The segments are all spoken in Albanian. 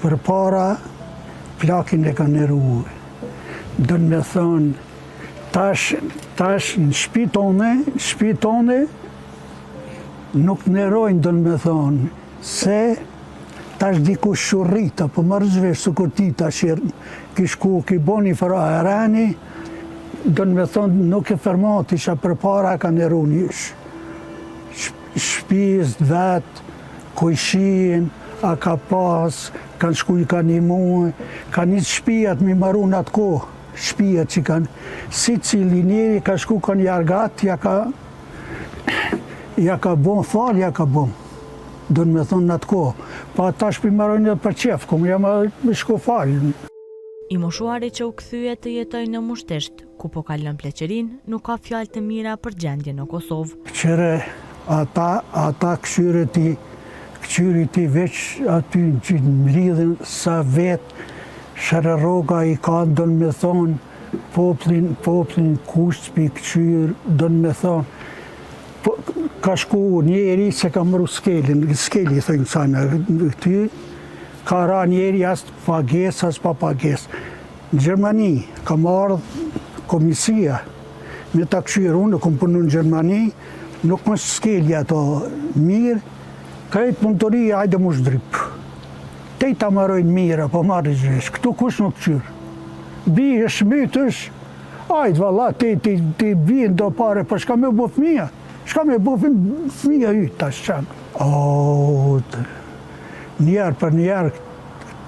Për para, plakin e kanë eruë. Dënë me thënë, tash në shtëpi tone, nuk nerojnë dënë me thënë, se tash dikush shurrita, po marrë zhvesh së kur ti tash kishku ki boni fara e rani, dënë me thënë, nuk e fermat isha për para kanë eru një shpis, vetë, kojshin, a ka pas, kanë shku i ka një muë, ka një shpijat mi maru në atë kohë, shpijat që kanë, si cili njeri ka shku ka një argat, ja ka bon falë, ja ka bon, dënë me thonë në atë kohë, pa ta shpi marojnë edhe për qef, kom jam me shku falë. I moshuari që u kthye të jetoj në Mushtesht, ku po kalon pleqerin, nuk ka fjalë të mira për gjendje në Kosovë. Qëre, ata këqyri ti veç aty që mlidhen sa vetë, Sherroga i ka dënë me thonë, poplin kusht për këqyr, dënë me thonë, ka shku njeri se ka mëru skeli thënë sana, ty, ka ra njeri as pages, as pa pages. Në Gjermani, ka marrë komisia, me ta këqyr unë, kom punu në Gjermani, nuk më skeli ato mirë, krejt punëtoria, hajde mu shdrip. Te ta marojnë mira, po marrë zhvesh, këtu kush nuk qyrë. Bije shmytësh, hajde valla, ti vinë do pare, për shka me bu fëmija? Shka me bu fëmija ytë tash qanë? Njerë për njerë,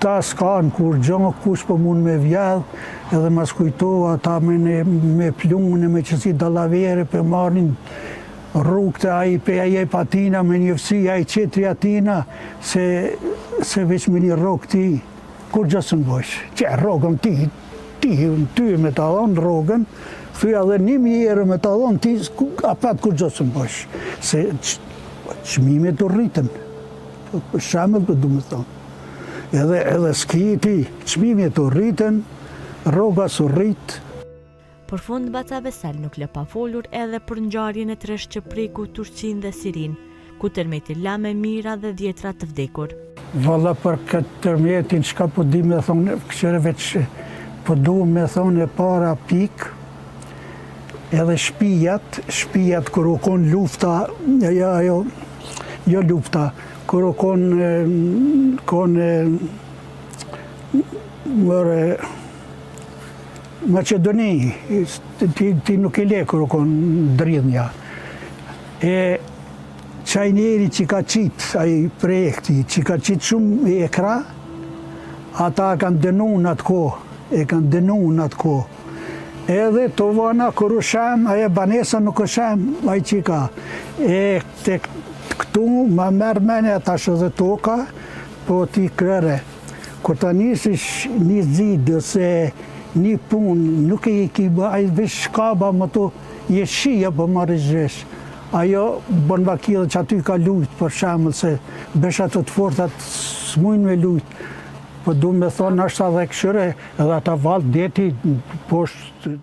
ta s'kanë kur gjonë kush për mund me vjedhë, edhe mas kujtoha ta me plunë, me qësi dalavere për marrin rrugë të aji pe aje patina, me njëfësi aji qetri atina, se veç me një rrugë ti, kur gjësë në bëjsh? Që rrugën ty me të adhonë rrugën, thuja dhe 1000 herë me të adhonë ti, apet kur gjësë në bëjsh? Se qmime të rritën. Shamëll për du me thonë. Edhe s'ki ti, qmime të rritën, rroga së rritë. Për fund, Baca Vesel nuk le pa folur edhe për ngjarjen e 3 Shqipëriku, Turqinë dhe Sirinë, ku tërmeti la me mira dhe 10 të vdekur. Valla për këtë tërmetin, çka po di me thonë, këqyre veç, po du me thonë e para pik, edhe shpijat kër u kon lufta, jo lufta, kër u kon Macedoni, ti nuk e le kër u kon dridhja. E qaj njeri që ka qitë, aji projekti, që ka qitë shumë ekra, ata kanë dënu në atë kohë, Edhe të vana kër u shem, aje banesa nuk u shem, aji që ka. E këtu ma merë mene atash edhe toka, po ti krere. Kër ta nisish një zidë, ose një punë, nuk e ki bë, aji vesh shkaba më to, jeshia për marrë zhvesh. Ajo bën vakilë që aty ka lujtë, për shemëll, se beshat të fortat s'mujnë me lujtë. Po du me thonë, është edhe këshyre, edhe ata valë deti poshtë.